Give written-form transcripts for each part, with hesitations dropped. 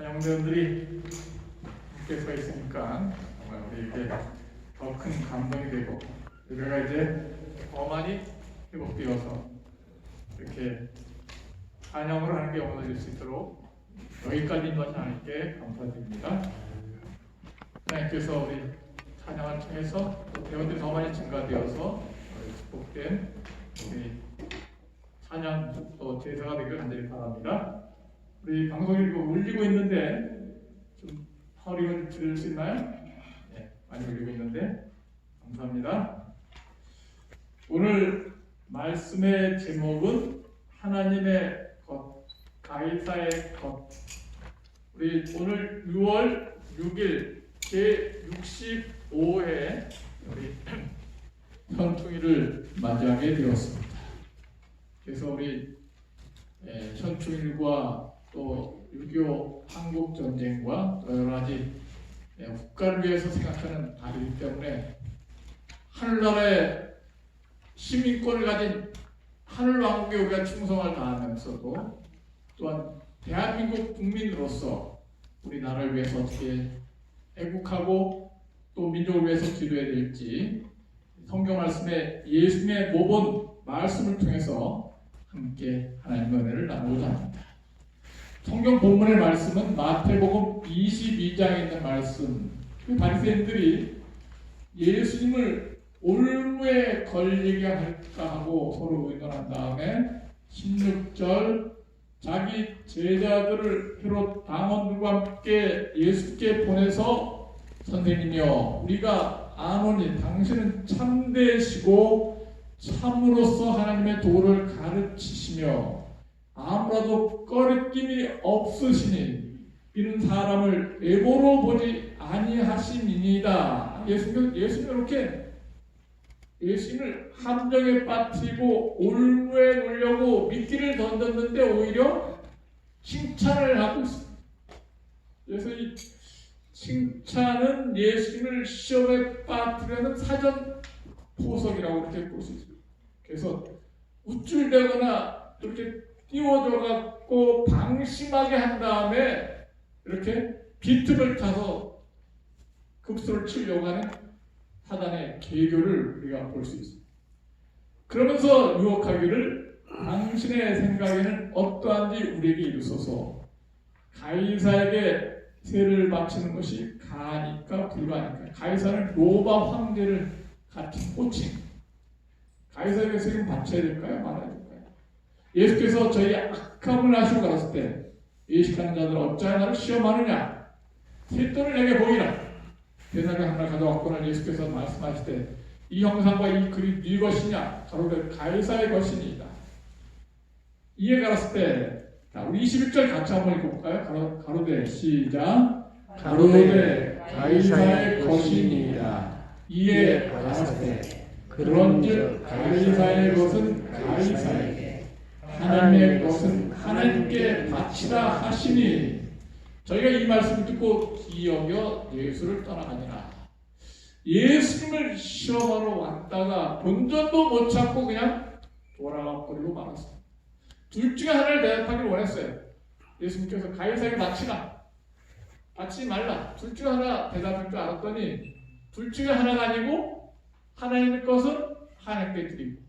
영대원들이 함께 서 있으니까 정말 우리에게 더 큰 감동이 되고 우리가 이제 더 많이 회복되어서 이렇게 찬양으로 하는 게 영원해질 수 있도록 여기까지 인도하신 하나님께 감사드립니다. 하나님께서 우리 찬양을 통해서 또 대원들이 더 많이 증가되어서 축복된 우리 찬양 또 제사가 되길 간절히 바랍니다. 우리 방송이 울리고 있는데 좀 허리를 들을 수 있나요? 네, 많이 울리고 있는데 감사합니다. 오늘 말씀의 제목은 하나님의 것, 가이사의 것. 우리 오늘 6월 6일 제65회 우리 현충일을 맞이하게 되었습니다. 그래서 우리 현충일과 또 6.25 한국전쟁과 또 여러 가지 국가를 위해서 생각하는 날이기 때문에 하늘나라의 시민권을 가진 하늘왕국에 우리가 충성을 다하면서도 또한 대한민국 국민으로서 우리나라를 위해서 어떻게 애국하고 또 민족을 위해서 기도해야 될지 성경 말씀에 예수님의 모본 말씀을 통해서 함께 하나님의 은혜를 나누고자 합니다. 성경 본문의 말씀은 마태복음 22장에 있는 말씀. 바리새인들이 예수님을 올무에 걸리게 할까 하고 서로 의논한 다음에 16절 자기 제자들을 헤롯 당원들과 함께 예수께 보내서 선생님이여 우리가 아노니 당신은 참되시고 참으로서 하나님의 도를 가르치시며 아무라도 꺼리낌이 없으시니 이는 사람을 애보로 보지 아니하심이니이다. 예수님을 함정에 빠뜨리고 올무에 놓으려고 미끼를 던졌는데 오히려 칭찬을 하고 있습니다. 그래서 이 칭찬은 예수님을 시험에 빠뜨리는 사전 포석이라고 이렇게 볼 수 있습니다. 그래서 우쭐대거나 이렇게 띄워줘 갖고 방심하게 한 다음에 이렇게 빈틈을 타서 급소를 치려고 하는 사단의 계교를 우리가 볼 수 있습니다. 그러면서 유혹하기를 당신의 생각에는 어떠한지 우리에게 이르소서. 가이사에게 세를 바치는 것이 가니까 불가니까. 가이사는 로마 황제를 같은 호칭. 가이사에게 세금 바쳐야 될까요? 말아야 될까요? 예수께서 저희 악함을 하시고 가셨을 때 예식하는 자들 어찌하여 나를 시험하느냐? 셋돈을 내게 보이라. 대사를 하나 가져왔거늘 예수께서 말씀하실 때 이 형상과 이 글이 네 것이냐? 가로되 가이사의 것이니이다. 이에 갈았을 때 자, 우리 21절 같이 한번 읽어볼까요? 가로되 시작. 가로되 가이사의 것이니이다. 이에 갈았을 때 그런즉 가이사의 것은 가이사에게 하나님의 것은 하나님께 바치라 하시니. 저희가 이 말씀을 듣고 기여겨 예수를 떠나가니라. 예수님을 시험하러 왔다가 본전도 못 찾고 그냥 돌아가 버리고 말았어요. 둘 중에 하나를 대답하기를 원했어요. 예수님께서 가이사에게 바치지 말라. 둘 중에 하나 대답할 줄 알았더니 둘 중에 하나가 아니고 하나님의 것은 하나님께 드리고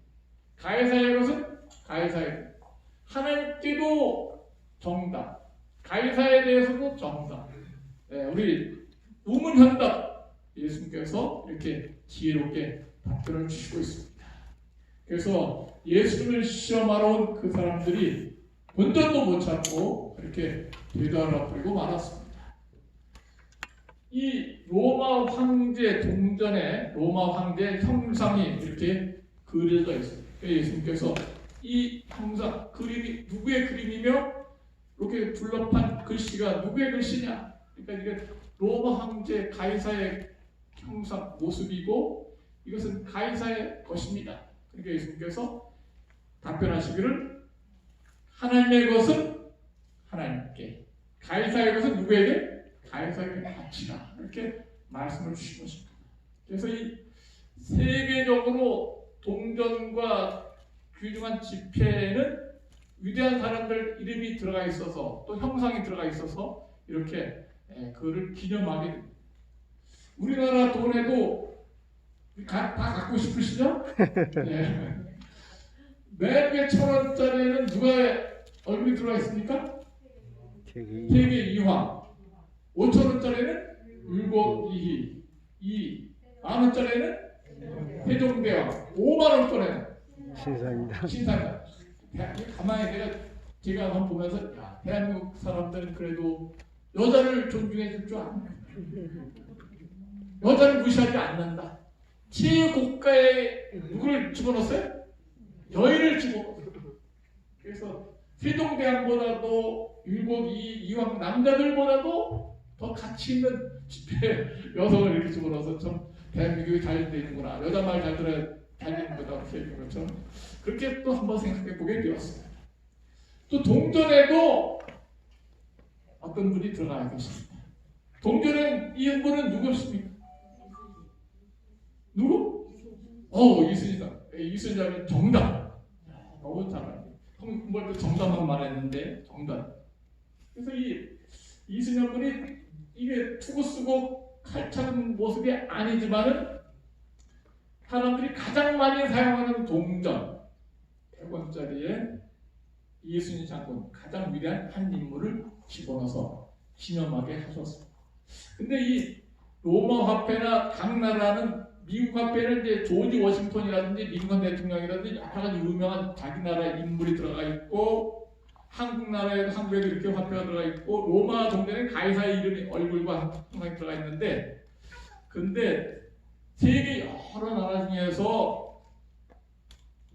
가이사의 것은 가이사에게. 하나님께도 정답, 가이사에 대해서도 정답. 네, 우리 우문현답 예수님께서 이렇게 지혜롭게 답변을 주시고 있습니다. 그래서 예수님을 시험하러 온 그 사람들이 본전도 못 찾고 이렇게 되돌아 버리고 말았습니다. 이 로마 황제 동전에 로마 황제 형상이 이렇게 그려져 있습니다. 예수님께서 이 형상 그림이 누구의 그림이며 이렇게 둘러판 글씨가 누구의 글씨냐? 그러니까 이게 로마 황제 가이사의 형상 모습이고 이것은 가이사의 것입니다. 그러니까 예수님께서 답변하시기를 하나님의 것은 하나님께, 가이사의 것은 누구에게? 가이사에게 바치라. 이렇게 말씀을 주신 것입니다. 그래서 이 세계적으로 동전과 귀중한 지폐에는 위대한 사람들 이름이 들어가 있어서 또 형상이 들어가 있어서 이렇게 그거를 기념하게 됩니다. 우리나라 돈에도 다 갖고 싶으시죠? 네. 맨 위에 1,000원짜리에는 누가 얼굴이 들어가 있습니까? 세계 이황. 5,000원짜리에는 율곡 이희. 10,000원짜리에는 세종대왕. 5만원권에는 신사입니다. 가만히 제가 한번 보면서 야, 대한민국 사람들은 그래도 여자를 존중해 줄 줄 아네. 여자를 무시하지 않는다. 최고가에 누구를 집어넣었어요? 여인을 집어넣었어요. 그래서 세종대왕보다도 율곡 이황 남자들보다도 더 가치 있는 집회 여성을 이렇게 집어넣어서 참 대한민국이 잘 되는구나. 여자 말 잘 들어야 잘 되는 거다. 이렇게 얘기한 것처럼 그렇게 또 한번 생각해 보게 되었습니다. 또 동전에도 어떤 분이 들어가 계십니다. 동전은 이 분은 누구십니까? 누구? 이순이다. 이순이라면 정답. 너무 잘하네. 공부할 때 정답만 말했는데 정답. 그래서 이 이순이 분이 이게 투구 쓰고 칼차는 모습이 아니지만은 사람들이 가장 많이 사용하는 동전 100원짜리에 이순신 장군 가장 위대한 한 인물을 집어넣어서 기념하게 하셨습니다. 근데 이 로마 화폐나 각 나라는 미국 화폐는 이제 조지 워싱턴이라든지 미국 대통령이라든지 여러 가지 유명한 자기 나라 인물이 들어가 있고 한국 나라에도 한국에도 이렇게 화폐가 들어가 있고 로마 동전에는 가이사의 이름이 얼굴과 항상 들어가 있는데 근데 세계 여러 나라 중에서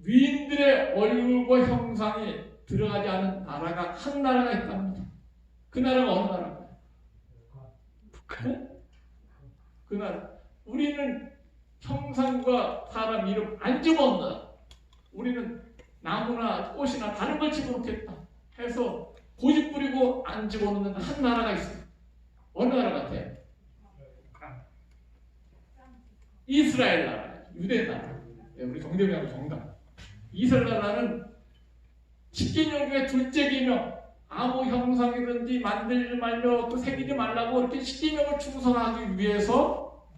위인들의 얼굴과 형상이 들어가지 않은 나라가 한 나라가 있답니다. 그 나라가 어느 나라일까요? 북한. 네? 그 나라. 우리는 형상과 사람 이름 안 집어넣는다. 우리는 나무나 꽃이나 다른 걸 집어넣겠다 해서 고집 부리고 안 집어넣는 한 나라가 있어요. 어느 나라 같아요? 이스라엘 나라, 유대 나라. 우리 정대명하고 정답. 이스라엘 나라는 십계명 중에 둘째 계명, 아무 형상이든지 만들지 말려, 또 새기지 말라고 이렇게 십계명을 충성하기 위해서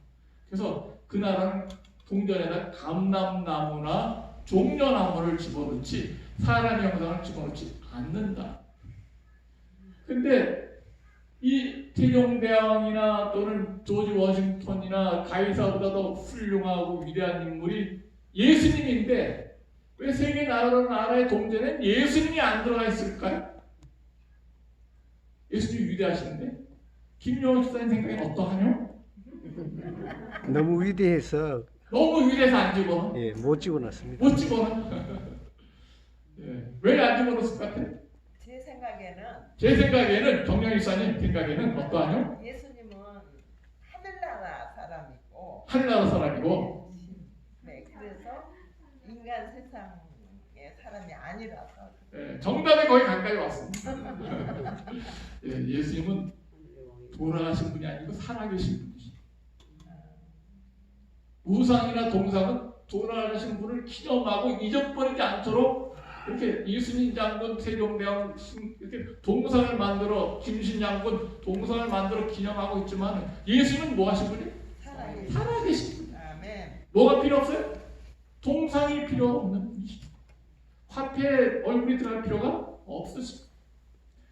그래서 그 나라는 동전에다 감람나무나 종려나무를 집어넣지 사람의 형상을 집어넣지 않는다. 근데 이 세종대왕이나 또는 조지 워싱턴이나 가이사보다 더 훌륭하고 위대한 인물이 예수님인데 왜 세계 나라의 동전에 예수님이 안 들어가 있을까요? 예수님이 위대하신데 김용호 집사님 생각엔 어떠하뇨? 너무 위대해서 안 집어넣어? 예, 못 집어넣습니다. 못 집어넣어? 예, 왜 안 집어넣었을 것 같아요? 제 생각에는 정영 집사님 생각에는 어떠하뇨? 예수님은 하늘나라 사람이고 하늘나라 사람이고 네, 그래서 인간 세상의 사람이 아니라서 예, 정답에 거의 가까이 왔습니다. 예, 예수님은 돌아가신 분이 아니고 살아계신 분이시죠. 우상이나 동상은 돌아가신 분을 기념하고 잊어버리지 않도록 이렇게 이순신 장군, 세종대왕 이렇게 동상을 만들어 김신 장군 동상을 만들어 기념하고 있지만 예수님은 뭐 하신 분이? 살아계신 분. 아멘. 뭐가 필요 없어요? 동상이 필요 없는 분이시죠. 화폐에 얼굴이 들어갈 필요가 없으시죠.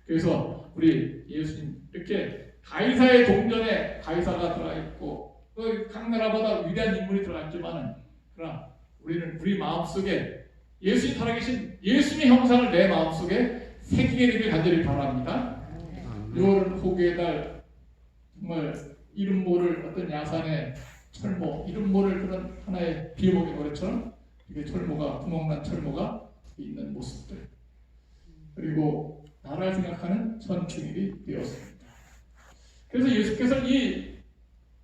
그래서 우리 예수님 이렇게 가이사의 동전에 가이사가 들어가 있고 각 나라보다 위대한 인물이 들어가 있지만은 그러나 우리는 우리 마음속에 예수님 살아계신 예수님의 형상을 내 마음속에 새기게 되길 간절히 바랍니다. 6월 호구의 달 정말 이름 모를 어떤 야산의 철모, 이름 모를 그런 하나의 비목의 노래처럼 이게 철모가 구멍난 철모가 있는 모습들 그리고 나라를 생각하는 천충일이 되었습니다. 그래서 예수께서 이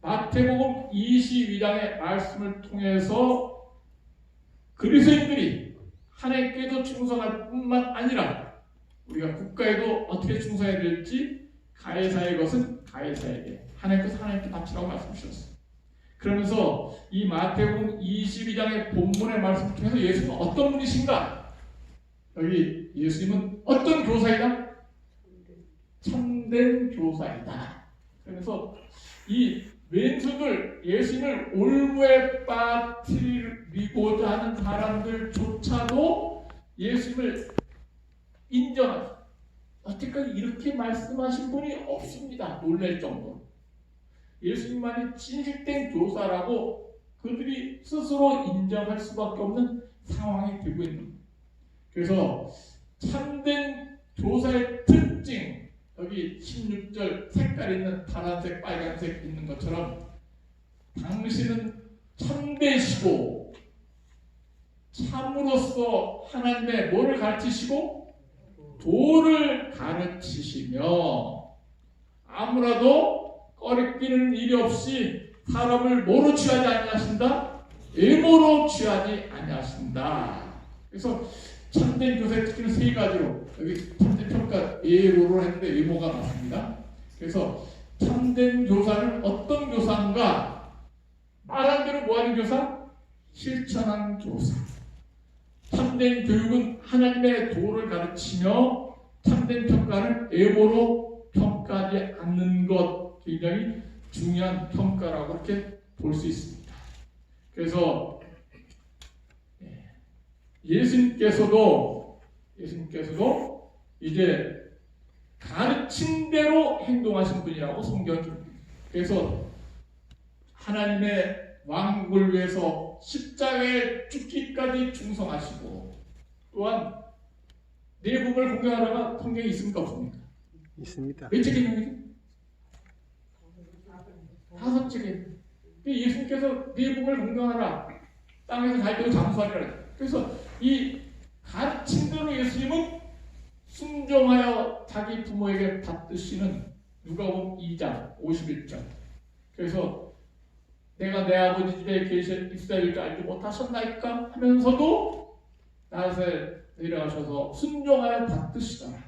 마태복음 22장의 말씀을 통해서 그리스도인들이 하나님께도 충성할 뿐만 아니라 우리가 국가에도 어떻게 충성해야 될지 가이사의 것은 가이사에게 하나님께서 하나님께 바치라고 말씀 주셨어요. 그러면서 이 마태복음 22장의 본문의 말씀을 통해서 예수님은 어떤 분이신가? 여기 예수님은 어떤 교사이다? 참된 참된 교사이다. 그래서 이 왼수들, 예수님을 올무에 빠뜨리고자 하는 사람들조차도 예수님을 인정하죠. 여태까지 이렇게 말씀하신 분이 없습니다. 놀랄 정도로. 예수님만이 진실된 교사라고 그들이 스스로 인정할 수밖에 없는 상황이 되고 있는 거예요. 그래서 참된 교사의 특징, 여기 16절 색깔 있는 파란색, 빨간색 있는 것처럼 당신은 참되시고 참으로써 하나님의 뭐를 가르치시고 도를 가르치시며 아무라도 꺼리끼는 일이 없이 사람을 뭐로 취하지 아니하신다? 외모로 취하지 아니하신다. 그래서 참된 교사의 특징은 세 가지로, 여기 참된 평가 예로로 했는데 외모가 맞습니다. 그래서 참된 교사는 어떤 교사인가? 말한 대로 뭐하는 교사? 실천하는 교사. 참된 교육은 하나님의 도를 가르치며 참된 평가는 외모로 평가하지 않는 것, 굉장히 중요한 평가라고 이렇게 볼 수 있습니다. 그래서 예수님께서도 이제 가르친 대로 행동하신 분이라고 성경이 줍니다. 그래서 하나님의 왕국을 위해서 십자가에 죽기까지 충성하시고, 또한 네 복을 공경하라가 성경에 있습니까 없습니까? 있습니다. 몇 책이냐? 5책이에요. 예수님께서 네 복을 공경하라, 땅에서 잘 되고 장수하리라. 그래서 이 가르친 대로 예수님은 순종하여 자기 부모에게 받드시는 누가복음 2장 51절. 그래서 내가 내 아버지 집에 계신 이스라엘을 알지 못하셨나이까 하면서도 나사렛 내려가셔서 순종하여 받드시더라.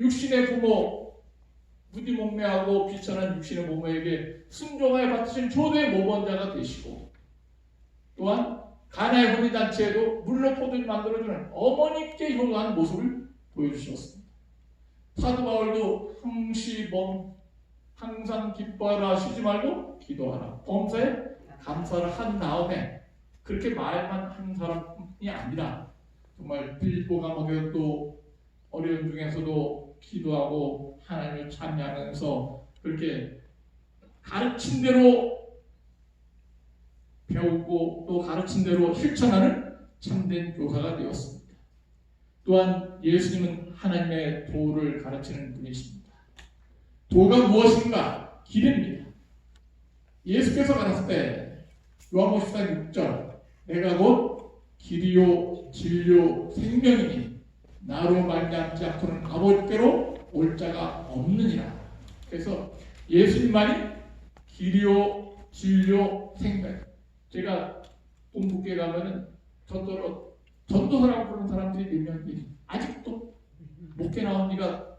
육신의 부모, 무디몽매하고 비천한 육신의 부모에게 순종하여 받으신 초대 모범자가 되시고, 또한 가나의 혼인잔치에도 물로 포도를 만들어주는 어머니께 효도하는 모습을 보여주셨습니다. 사도 바울도 항상 기뻐하라, 쉬지 말고 기도하라, 범사에 감사를 한 다음에 그렇게 말만 한 사람이 아니라 정말 빌립보 감옥에도 어려운 중에서도 기도하고 하나님을 찬양하면서 그렇게 가르친 대로 배우고 또 가르친 대로 실천하는 참된 교사가 되었습니다. 또한 예수님은 하나님의 도를 가르치는 분이십니다. 도가 무엇인가? 길입니다. 예수께서 가르칠 때 요한복음 6절, 내가 곧 길이요 진리요 생명이니 나로 말미암지 않고는 아버지께로 올 자가 없느니라. 그래서 예수님만이 길이요 진리요 생명. 제가 본국에 가면은 전도사라고 부르는 사람들이 몇 명이 아직도 목회 나온 지가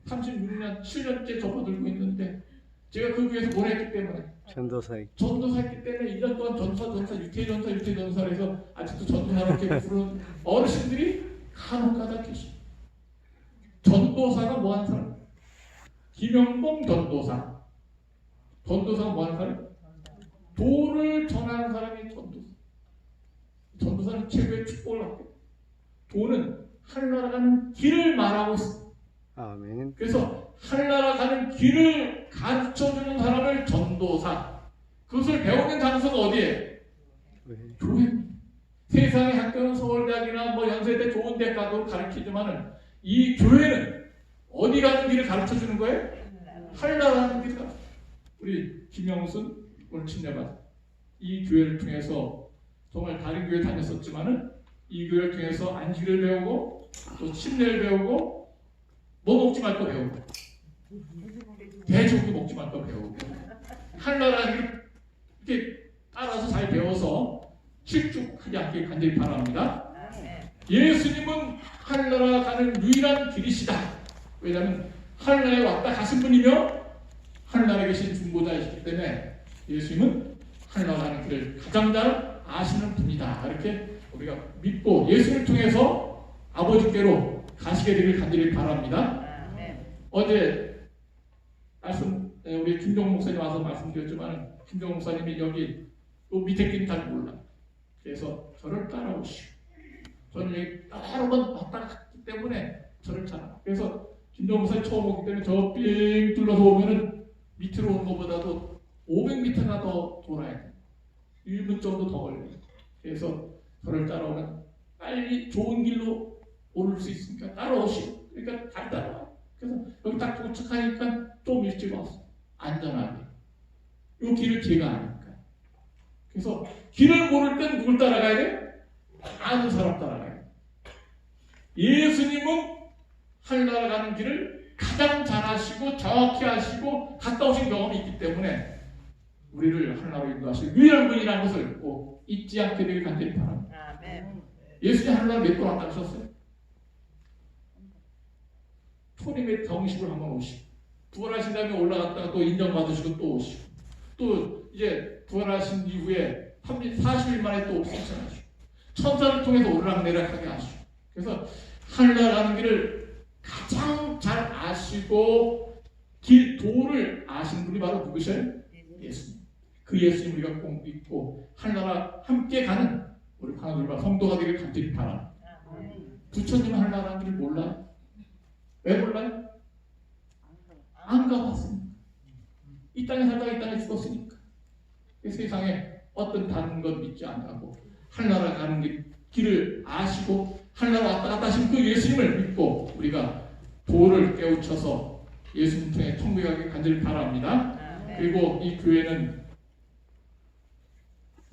36년, 7년째 접어들고 있는데, 제가 그 위에서 뭘 했기 때문에 전도사했기 때문에 1년 동안 전사, 유태전사를 해서 아직도 전도사라고 이렇게 부르는 어르신들이 간혹가다 계십니다. 전도사가 뭐하는 사람? 김영봉 전도사. 전도사가 뭐하는 사람? 도를 전하는 사람이 전도사. 전도사는 최고의 축복을 받고, 도는 하늘나라 가는 길을 말하고 있습니다. 아멘. 그래서 하늘나라 가는 길을 가르쳐주는 사람을 전도사. 그것을 배우는 장소가 어디예요? 교회입니다. 세상의 학교는 서울대학이나 연세대 좋은 데 가도 가르치지만은 이 교회는 어디 가는 길을 가르쳐주는 거예요? 하늘나라 가는 길을 가르쳐. 우리 김영순 오늘 침례받아. 이 교회를 통해서 정말 다른 교회 다녔었지만은 이 교회를 통해서 안식을 배우고 또 침례를 배우고 뭐 먹지 말 거 배우고 대종도 먹지 말 거 배우고 하늘나라를 이렇게 따라서 잘 배워서 실족하지 않게 간절히 바랍니다. 예수님은 하늘나라 가는 유일한 길이시다. 왜냐하면 하늘나라에 왔다 가신 분이며 하늘나라에 계신 중보자이시기 때문에 예수님은 하늘나라 가는 길을 가장 잘 아시는 분이다. 이렇게 우리가 믿고 예수를 통해서 아버지께로 가시게 되길 간절히 바랍니다. 어제 우리 김종 목사님 와서 말씀드렸지만 김종 목사님이 여기 요 밑에 길은 잘 몰라. 그래서 저를 따라오시고 저는 여기 여러 번 왔다 갔기 때문에 저를 따라. 그래서 김종 목사님 처음 오기 때문에 저 삥 둘러서 오면은 밑으로 오는 것보다도 500m나 더 돌아야 돼. 1분 정도 더 걸려요. 그래서 저를 따라오면 빨리 좋은 길로 오를 수 있으니까 따라오시고, 그러니까 잘 따라와. 그래서 여기 딱 도착하니까 좀 일찍 왔어. 안전하게. 이 길을 제가 아니까. 그래서 길을 모를 땐 누굴 따라가야 돼? 아는 사람 따라가야 돼. 예수님은 하늘나라 가는 길을 가장 잘 아시고 정확히 아시고 갔다 오신 경험이 있기 때문에 우리를 하늘나라로 인도하실 유일한 분이라는 것을 꼭 잊지 않게 되길 간절히 바랍니다. 아멘. 예수님 하늘나라 몇 번 왔다 가셨어요? 초림의 정식을 한번 오시고 부활하신 다음에 올라갔다가 또 인정받으시고 또 오시고 또 이제 부활하신 이후에 40일 만에 또 옵션하시고 천사를 통해서 오르락내리락하게 하시고 그래서 하늘나라 가는 길을 가장 잘 아시고 도를 아시는 분이 바로 누구셔요? 예수님. 그 예수님 우리가 꼭 믿고 하늘나라 함께 가는 우리 하나님과 성도가 되길 간절히 바랍니다. 부처님 하늘나라 가는 길을 몰라요? 왜 몰라요? 안 가봤습니다. 이 땅에 살다가 이 땅에 죽었으니까. 세상에 어떤 다른 것 믿지 않고 하늘나라 가는 길을 아시고 하늘나라 왔다 갔다 하신 그 예수님을 믿고 우리가 도를 깨우쳐서 예수님 통해 천국에 가길 간절히 바랍니다. 그리고 이 교회는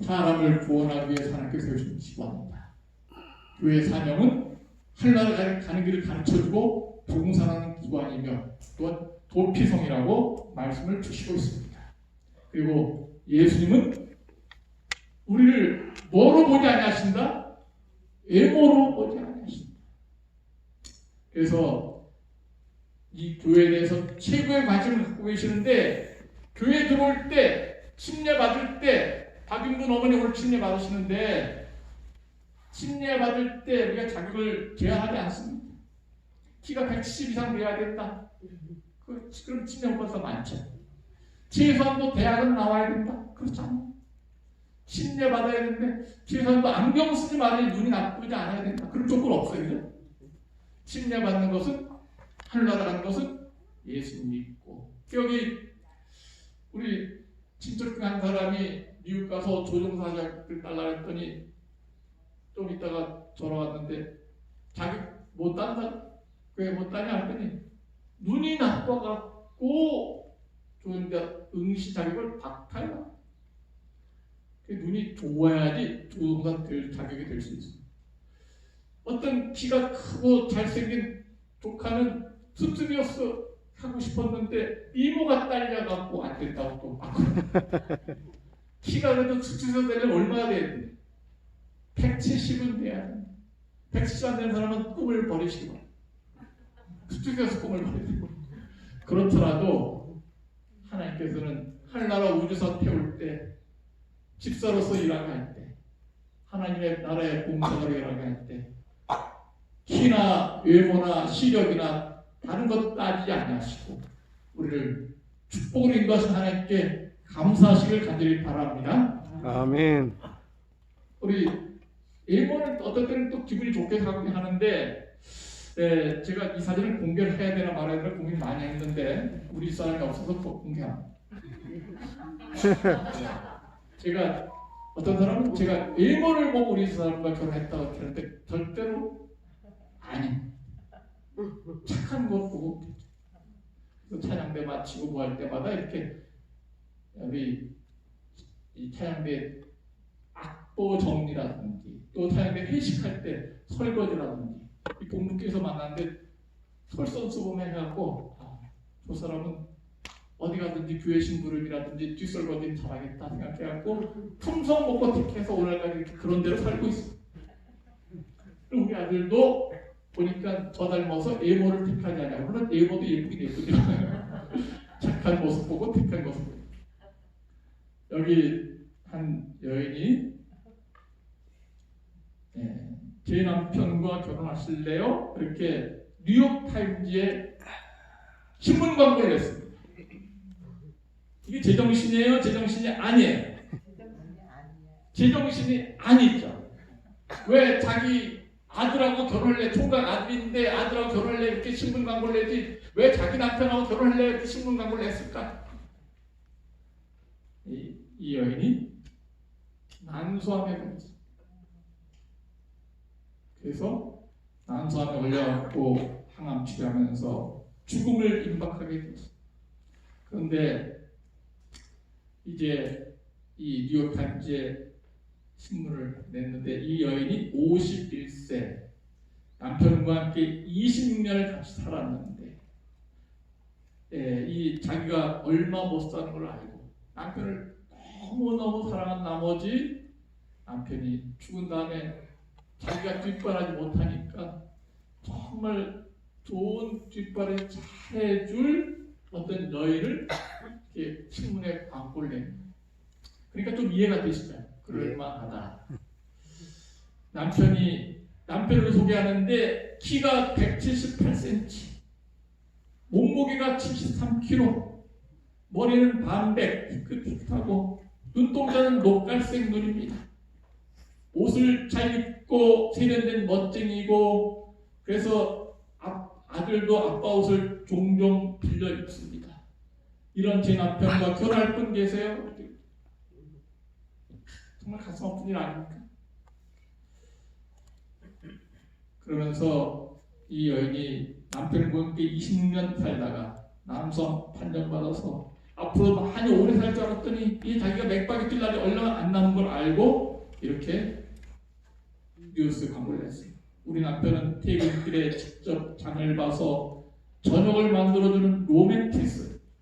사람을 구원하기 위해 하나님께 세우신 기관입니다. 교회의 사명은 하늘나라 가는 길을 가르쳐주고 봉사하는 기관이며 또한 도피성이라고 말씀을 주시고 있습니다. 그리고 예수님은 우리를 뭐로 보지 아니하신다? 외모로 보지 아니하신다. 그래서 이 교회에 대해서 최고의 관심을 갖고 계시는데 교회 들어올 때 침례받을 때 박윤분 어머니 오늘 침례받으시는데 침례받을 때 우리가 자격을 제한하지 않습니다. 키가 170 이상 돼야 된다. 그럼 침례받아서 많죠. 최소한도 대학은 나와야 된다. 그렇잖아요. 침례받아야 되는데 최소한도 안경 쓰지 말아야 눈이 나쁘지 않아야 된다. 그런 조건 없어요. 그죠? 침례받는 것은 하늘나라 가는 것은 예수님 믿고 여기 우리 친척 중 한 사람이 미국 가서 조종사자를 달라 했더니 좀 있다가 전화 왔는데 자기 못 딴다. 왜 못 따냐 했더니 눈이 나빠갖고 조종사 응시 자격을 박탈나. 눈이 좋아야지 조종사 될 자격이 될 수 있어. 어떤 키가 크고 잘생긴 조카는 수습이었어 하고 싶었는데 이모가 딸려갖고 안 된다고 또 막. 키가 그래도 수습에서 되려면 얼마나 돼야 돼? 170은 돼야 돼. 170 안 되는 사람은 꿈을 버리시기 바랍니다. 수습에서 꿈을 버리고. 그렇더라도 하나님께서는 하늘나라 우주선 태울 때 집사로서 일하게 할 때 하나님의 나라의 공사로 일하게 할 때 키나 외모나 시력이나 다른 것 따지지 아니하시고 우리를 축복으로 인도하신 하나님께 감사하시길 간절히 바랍니다. 아멘. 우리 외모는 어떨 때는 또 기분이 좋게 하는데 제가 이 사진을 공개를 해야 되나 말아야 되나 고민 많이 했는데 우리 사람이 없어서 또 공개합니다. 제가 어떤 사람은 제가 외모를 보고 우리 사람과 결혼했다고 그러는데 절대로 아니 착한 것 보고 찬양대 마치고 뭐 할 때마다 이렇게 우리 이 찬양대 악보 정리라든지 또 찬양대 회식할 때 설거지라든지 이 동무께서 만났는데 솔선수범해 해갖고 저 사람은 어디 가든지 교회 심부름이라든지 뒷설거지는 잘하겠다 생각해갖고 품성 먹고 택해서 오늘까지 이렇게 그런 데로 살고 있어. 우리 아들도 보니까 저 닮아서 외모를 택하지 않냐. 물론 외모도 예쁘긴 예쁘죠. 착한 모습 보고 택한 모습 보고. 여기 한 여인이 제 남편과 결혼하실래요? 이렇게 뉴욕타임즈에 신문 광고를 냈습니다. 이게 제정신이에요? 제정신이 아니에요? 제정신이 아니에요. 제정신이 아니죠. 왜 자기 아들하고 결혼을 해? 총각 아들인데 아들하고 결혼을 해? 이렇게 신문 광고를 내지 왜 자기 남편하고 결혼을 해? 이렇게 신문 광고를 냈을까? 이 여인이 난소암에 걸렸어요. 그래서 난소암에 걸려갖고 항암 치료하면서 죽음을 임박하게 됐어요. 그런데 이제 이 뉴욕타임즈에 신문을 냈는데 이 여인이 51세 남편과 함께 26년을 같이 살았는데 이 자기가 얼마 못 사는 걸 알고 남편을 너무너무 사랑한 나머지 남편이 죽은 다음에 자기가 뒷바라지 못하니까 정말 좋은 뒷바라지 잘해줄 어떤 여인을 이렇게 신문에 광고를 냅니다. 그러니까 좀 이해가 되시죠? 그럴만하다. 남편을 소개하는데 키가 178cm, 몸무게가 73kg, 머리는 반백, 삐끗하고 눈동자는 녹갈색 눈입니다. 옷을 잘 입고 세련된 멋쟁이고 그래서 아들도 아빠 옷을 종종 빌려 입습니다. 이런 제 남편과 결혼할 분 계세요? 정말 가슴 아픈 일 아닙니까? 그러면서 이 여인이 남편과 함께 20년 살다가 남성 판정받아서 앞으로 많이 오래 살 줄 알았더니 이 자기가 맥박이 뛸 날이 얼마 안 남은 걸 알고 이렇게 뉴스 광고를 했어요. 우리 남편은 퇴근길에 직접 장을 봐서 저녁을 만들어주는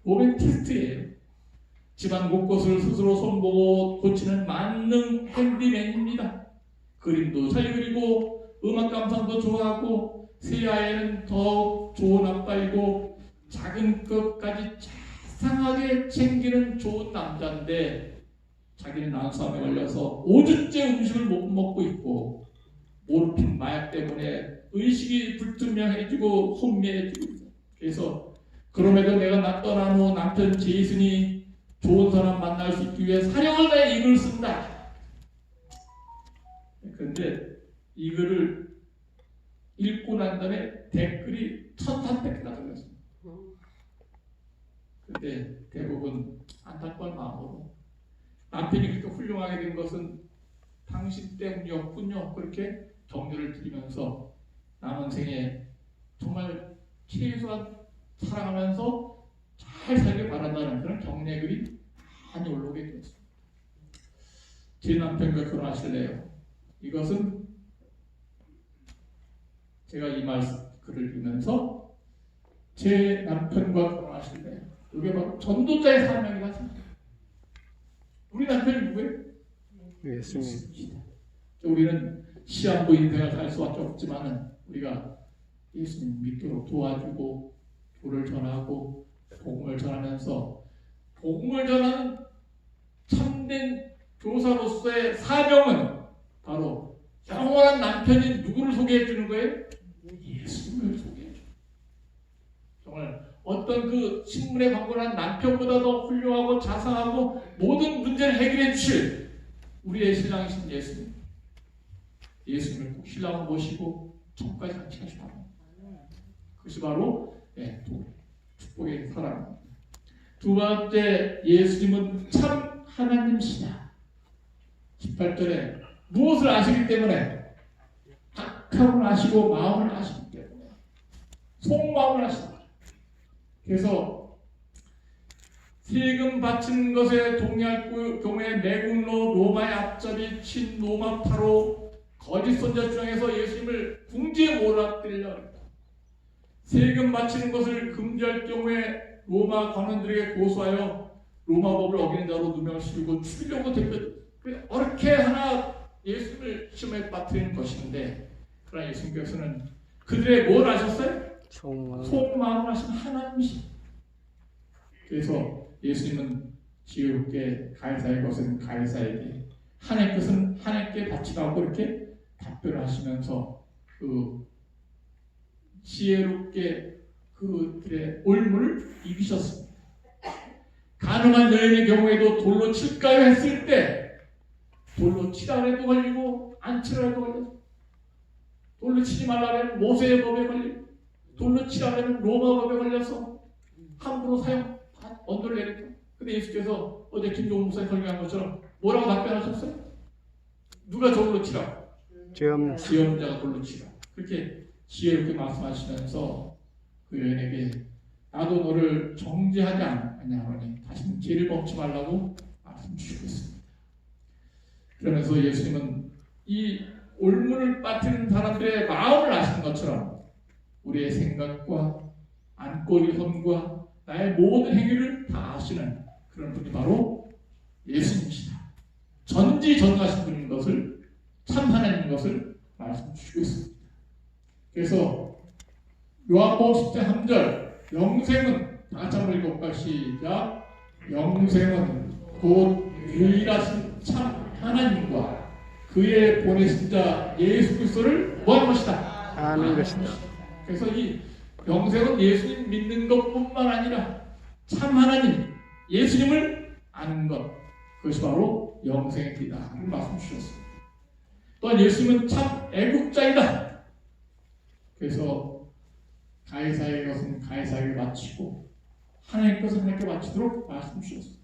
로맨티스트예요. 집안 곳곳을 스스로 손보고 고치는 만능 핸디맨입니다. 그림도 잘 그리고 음악 감상도 좋아하고 새아이는 더 좋은 아빠이고 작은 것까지 자상하게 챙기는 좋은 남자인데 자기는 난소암에 걸려서 5주째 음식을 못 먹고 있고 모르핀 마약 때문에 의식이 불투명해지고 혼미해지고 그래서 그럼에도 내가 떠난 후 남편 제이슨이 좋은 사람 만날 수 있기 위해 사력을 다해 이 글을 쓴다. 그런데 이 글을 읽고 난 다음에 댓글이 1,300개가 달렸습니다. 그런데 대부분 안타까운 마음으로 남편이 그렇게 훌륭하게 된 것은 당신 때문이었군요. 그렇게 격려를 드리면서 남은 생에 정말 최소한 사랑하면서 잘 살길 바란다는 그런 격려글이 많이 올라오게 되었습니다. 제 남편과 결혼하실래요? 이것은 제가 이 말씀 글을 읽으면서 제 남편과 결혼하실래요? 이게 바로 전도자의 사명이라고 생각합니다. 우리 남편이 누구예요? 예수님. 우리는 시한부 인생을 살 수밖에 없지만은 우리가 예수님 믿도록 도와주고 교를 전하고 복음을 전하면서 복음을 전하는 참된 교사로서의 사명은 바로 영원한 남편인 누구를 소개해 주는 거예요? 예수님을 소개해 주는 거예요. 정말 어떤 그 신문에 광고한 남편보다 더 훌륭하고 자상하고 모든 문제를 해결해 주실 우리의 신랑이신 예수님. 예수님을 꼭 신랑을 모시고 천국까지 같이 가시기 바랍니다. 그것이 바로 축복의 사랑입니다. 두 번째, 예수님은 참 하나님이시다. 18절에 무엇을 아시기 때문에? 악함을 아시고 마음을 아시기 때문에 속마음을 아시다. 그래서 세금 바치는 것에 동의할 경우에 매국노, 로마의 앞잡이, 친로마파로 거짓 선자 주장해서 예수님을 궁지에 몰아들이려 합니다. 세금 바치는 것을 금지할 경우에 로마 관원들에게 고소하여 로마법을 어기는 자로 누명을 씌우고 죽이려고 어렵게 하나 예수님을 시험에 빠뜨리는 것인데, 그러나 예수님께서는 그들의 뭘 아셨어요? 속마음을 아신 하나님이십니다. 그래서 예수님은 지혜롭게 가이사의 것은 가이사에게, 하나님의 것은 하나님께 바치라고 이렇게 답변을 하시면서 그 지혜롭게 그 그들의 올무를 이기셨습니다. 가늠한 여인의 경우에도 돌로 칠까요 했을 때 돌로 치라 해도 걸리고 안 치라 해도 걸렸어요. 돌로 치지 말라면 모세의 법에 걸리고 돌로 치라면 로마 법에 걸려서 함부로 사용 언도를 내렸죠. 근데 예수께서 어제 김종국 목사님 설교한 것처럼 뭐라고 답변하셨어요? 누가 돌로 치라고? 죄 없는 지엄자가 돌로 치라. 그렇게 지혜롭게 말씀하시면서 그 여인에게 나도 너를 정죄하지 않냐하니 다시는 죄를 범치 말라고 말씀 주시고 있습니다. 그러면서 예수님은 이 올무를 빠뜨리는 사람들의 마음을 아시는 것처럼 우리의 생각과 안고 일선과 나의 모든 행위를 다 아시는 그런 분이 바로 예수님이시다. 전지전능하신 분인 것을 참 하나님인 것을 말씀 주시고 있습니다. 그래서 요한복음 10장 3절 영생은 다 같이 한번 읽어볼까? 시작. 영생은 곧 유일하신 참 하나님과 그의 보내신 자 예수 그리스도를 뭐하는 것이다? 아는 것이다. 그래서 이 영생은 예수님 믿는 것뿐만 아니라 참 하나님 예수님을 아는 것, 그것이 바로 영생입니다 하는 말씀 주셨습니다. 또한 예수님은 참 애국자이다. 그래서 가이사의 것은 가이사에게 바치고 하나님의 것은 하나님께 바치도록 말씀 주셨습니다.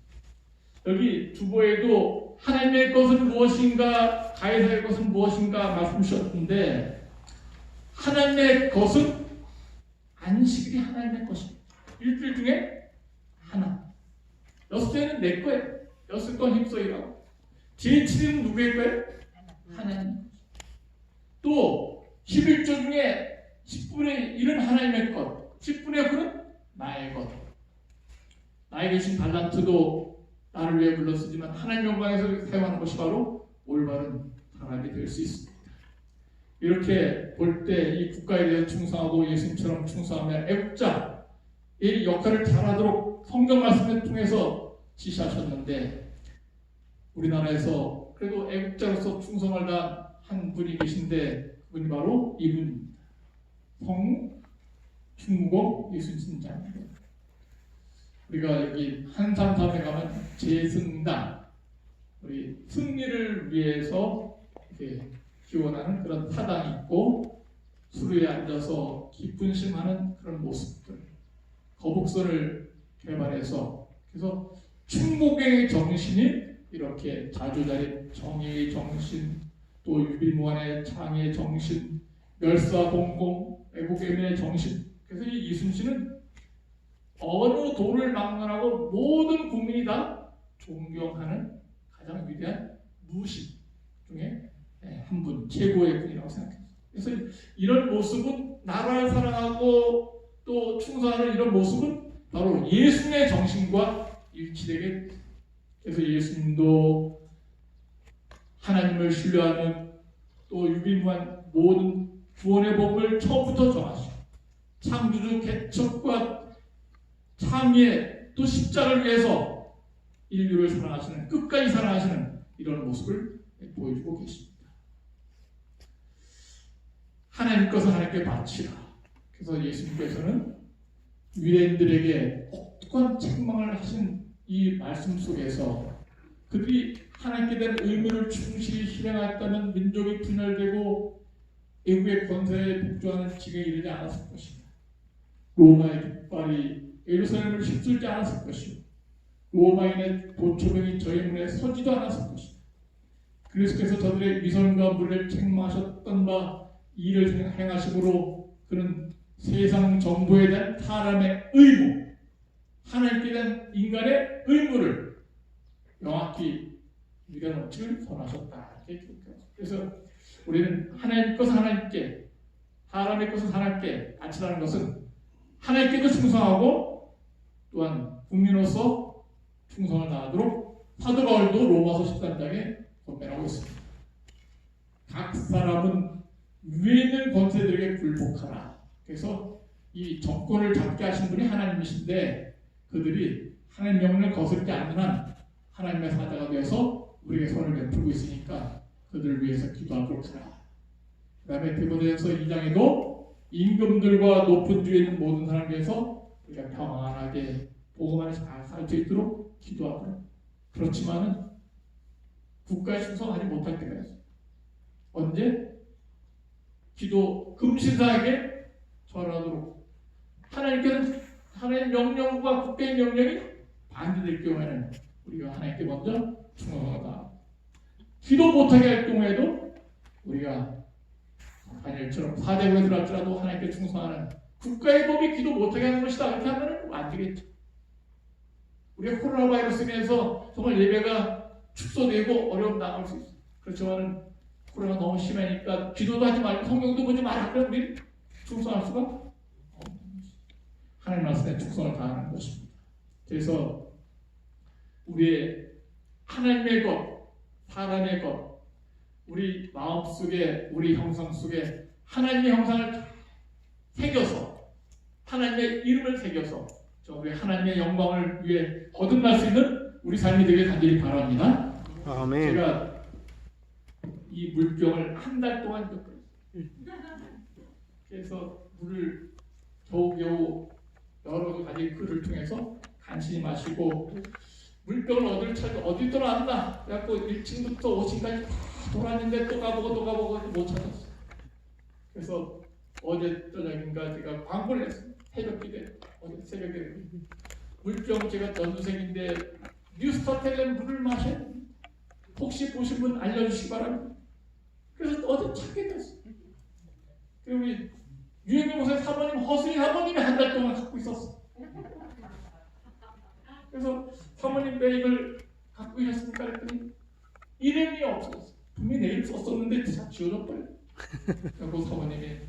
여기 주보에도 하나님의 것은 무엇인가 가이사의 것은 무엇인가 말씀 주셨는데 하나님의 것은 안식일이 하나님의 것입니다. 일주일 중에 하나. 6대는 내 거예요. 6건 힘써이라고. 제7일은 누구의 거예요? 하나님. 또 11조 중에 10분의 1은 하나님의 것, 10분의 9는 나의 것. 나에게 주신 달란트도 나를 위해 불렀으지만 하나님 영광에서 사용하는 것이 바로 올바른 사람이 될 수 있습니다. 이렇게 볼 때 이 국가에 대해 충성하고 예수님처럼 충성하며 애국자 이 역할을 잘하도록 성경 말씀을 통해서 지시하셨는데 우리나라에서 그래도 애국자로서 충성을 다한 한 분이 계신데 그분이 바로 이분입니다. 성충무공 예수님장입니다. 우리가 여기 한산삼에 가면 제승당 우리 승리를 위해서 이렇게 기원하는 그런 사당이 있고 수루에 앉아서 기쁜 심하는 그런 모습들 거북선을 개발해서 그래서 충무공의 정신이 이렇게 자주자립 정의의 정신 또 유비무환의 창의의 정신 멸사공공 애국애민의 정신 그래서 이 이순신은 어느 도를 막론하고 모든 국민이 다 존경하는 가장 위대한 무신 중에 한 분, 최고의 분이라고 생각해요. 그래서 이런 모습은 나라를 사랑하고 또 충성하는 이런 모습은 바로 예수님의 정신과 일치되게 그래서 예수님도 하나님을 신뢰하는 또 유비무한 모든 구원의 법을 처음부터 정하시고 창조주 개척과 참의 또 십자가를 위해서 인류를 사랑하시는 끝까지 사랑하시는 이런 모습을 보여주고 계십니다. 하나님 것을 하나님께 바치라. 그래서 예수님께서는 유대인들에게 혹독한 책망을 하신 이 말씀 속에서 그들이 하나님께 대한 의무를 충실히 실행했다면 민족이 분열되고 애국의 권세에 복종하는 지경에 이르지 않았을 것입니다. 로마의 깃발이 예루살렘을 휩쓸지 않았을 것이고 로마인의 도초병이 저희 문에 서지도 않았을 것입니다. 그리스도께서 저들의 위선과 물을 책망하셨던 바 이를 행하심으로 그는 세상 정부에 대한 사람의 의무, 하나님께 대한 인간의 의무를 명확히 위대한 원칙을 선하셨다. 그래서 우리는 하나님 것은 하나님께, 사람의 것은 사람께 바치라는 것은 하나님께도 충성하고 또한 국민으로서 충성을 다하도록 사도 바울도 로마서 13장에 권면하고 있습니다. 각 사람은 위에 있는 권세들에게 굴복하라. 그래서 이 정권을 잡게 하신 분이 하나님이신데 그들이 하나님 명령을 거스르지 않는 한 하나님의 사자가 되어서 우리에게 손을 베풀고 있으니까 그들을 위해서 기도하도록 하라. 그 다음에 디모데전서 2장에도 임금들과 높은 주에 있는 모든 사람을 위해서 우리가 평안하게 복음 안에 잘 살 수 있도록 기도하고, 그렇지만은 국가에 충성하지 못할 때가 있어요. 언제? 기도 금신사에게 절하도록 하나님께는 하나님의 명령과 국가의 명령이 반대될 경우에는 우리가 하나님께 먼저 충성하다. 기도 못하게 할 경우에도 우리가 다니엘처럼 사대국에 들어갈지라도 하나님께 충성하는 국가의 법이 기도 못하게 하는 것이다. 이렇게 하면 안 되겠죠. 우리가 코로나 바이러스로 인해서 정말 예배가 축소되고 어려움 당할 수 있어요. 그렇지만 코로나 너무 심하니까 기도도 하지 말고 성경도 보지 말라. 그럼 우리 충성할 수가 없는 것이죠. 하나님 말씀에 충성을 다하는 것입니다. 그래서 우리의 하나님의 것, 사람의 것, 우리 마음속에, 우리 형상 속에 하나님의 형상을 새겨서 하나님의 이름을 새겨서 우리 하나님의 영광을 위해 거듭날 수 있는 우리 삶이 되길 간절히 바랍니다. 아멘. 제가 이 물병을 한 달 동안 겪었어요. 그래서 물을 겨우겨우 여러 가지 글을 통해서 간신히 마시고, 물병을 어디를 찾아 어디 돌아왔나 그래갖고 1층부터 5층까지 돌았는데 또 가보고 못 찾았어요. 그래서 어제 저녁인가 제가 광고를 했어요. 새벽기대, 어제 새벽에 물병 제가 전두생인데 뉴스타텔레 물을 마셔. 혹시 보신 분 알려주시기 바랍니다. 그래서 어제 찾게 됐어요. 그리고 우리 유행의 목사님 사모님, 허슬이 사모님이 한 달 동안 갖고 있었어. 그래서 사모님 왜 이걸 갖고 계셨습니까? 그랬더니 이름이 없었어. 분명히 내 이름 썼었는데 다 지워져버려. 그리고 사모님이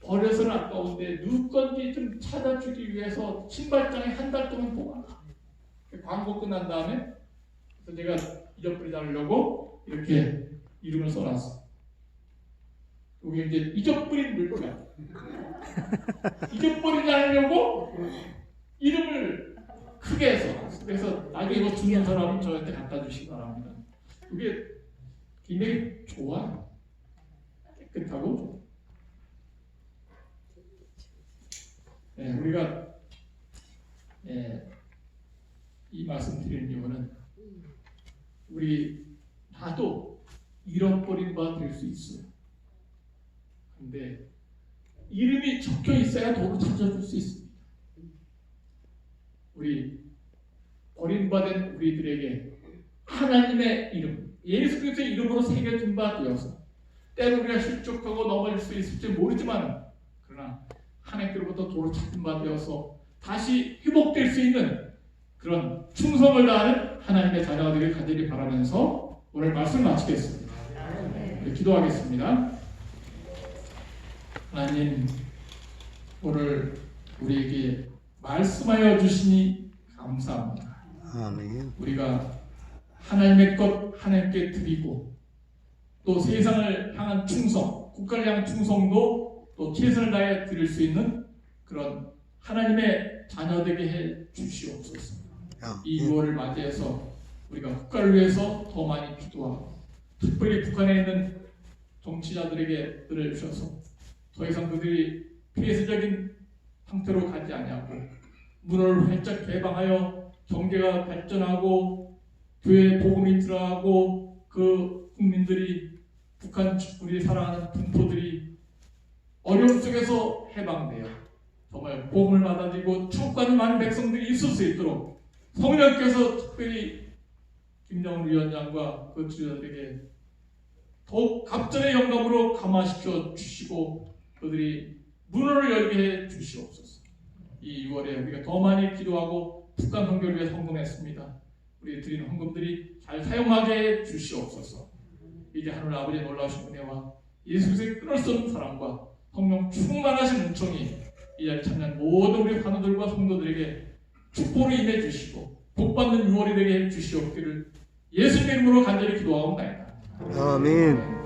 버려서는 아까운데 누구 건지 좀 찾아주기 위해서 신발장에 한 달 동안 보관하. 광고 끝난 다음에 그래서 제가 잊어버리지 않으려고 이렇게 이름을 써놨어. 여기 이제 잊어버린 물병. 잊어버리지 않으려고 이름을 크게 해서, 그래서 나중에 이거 주는 사람은 저한테 갖다 주시기 바랍니다. 그게 굉장히 좋아. 깨끗하고 좋아. 네, 우리가 이 말씀 드리는 이유는 우리 나도 잃어버린 바 될 수 있어요. 근데 이름이 적혀 있어야 도로 찾아줄 수 있습니다. 우리 버림받은 우리들에게 하나님의 이름, 예수 그리스도의 이름으로 새겨진 바 되어서 때로 우리가 실족하고 넘어질 수 있을지 모르지만, 그러나 하나님께로부터 도로 찾은 바 되어서 다시 회복될 수 있는 그런 충성을 다하는 하나님의 자녀가 되길 간절히 바라면서 오늘 말씀을 마치겠습니다. 네, 기도하겠습니다. 하나님, 오늘 우리에게 말씀하여 주시니 감사합니다. 아멘. 우리가 하나님의 것 하나님께 드리고, 또 세상을 향한 충성, 국가를 향한 충성도 또 최선을 다해 드릴 수 있는 그런 하나님의 자녀되게 해 주시옵소서. 이 6월을 맞이해서 우리가 국가를 위해서 더 많이 기도하고, 특별히 북한에 있는 정치자들에게 들을 주셔서 더 이상 그들이 폐쇄적인 상태로 가지 아니하고 문을 활짝 개방하여 경제가 발전하고 교회 복음이 들어가고 그 국민들이, 북한 우리 사랑하는 분포들이 어려움 속에서 해방되어 정말 복음을 받아들이고 축복하는 많은 백성들이 있을 수 있도록 성령께서 특별히 김정은 위원장과 그 지도자들에게 더욱 갑절의 영감으로 감화시켜 주시고 그들이 문을 열게 해 주시옵소서. 이 6월에 우리가 더 많이 기도하고 북한 선교를 위해 헌금했습니다. 우리 드리는 헌금들이 잘 사용하게 해 주시옵소서. 이제 하늘 아버지의 놀라우신 은혜와 예수 그리스도의 끊을 수 없는 사랑과 성령 충만하신 은총이 이 자리에 참여한 모든 우리 환우들과 성도들에게 축복을 임해 주시고 복받는 6월이 되게 해 주시옵기를 예수님 이름으로 간절히 기도하옵나이다. 아멘.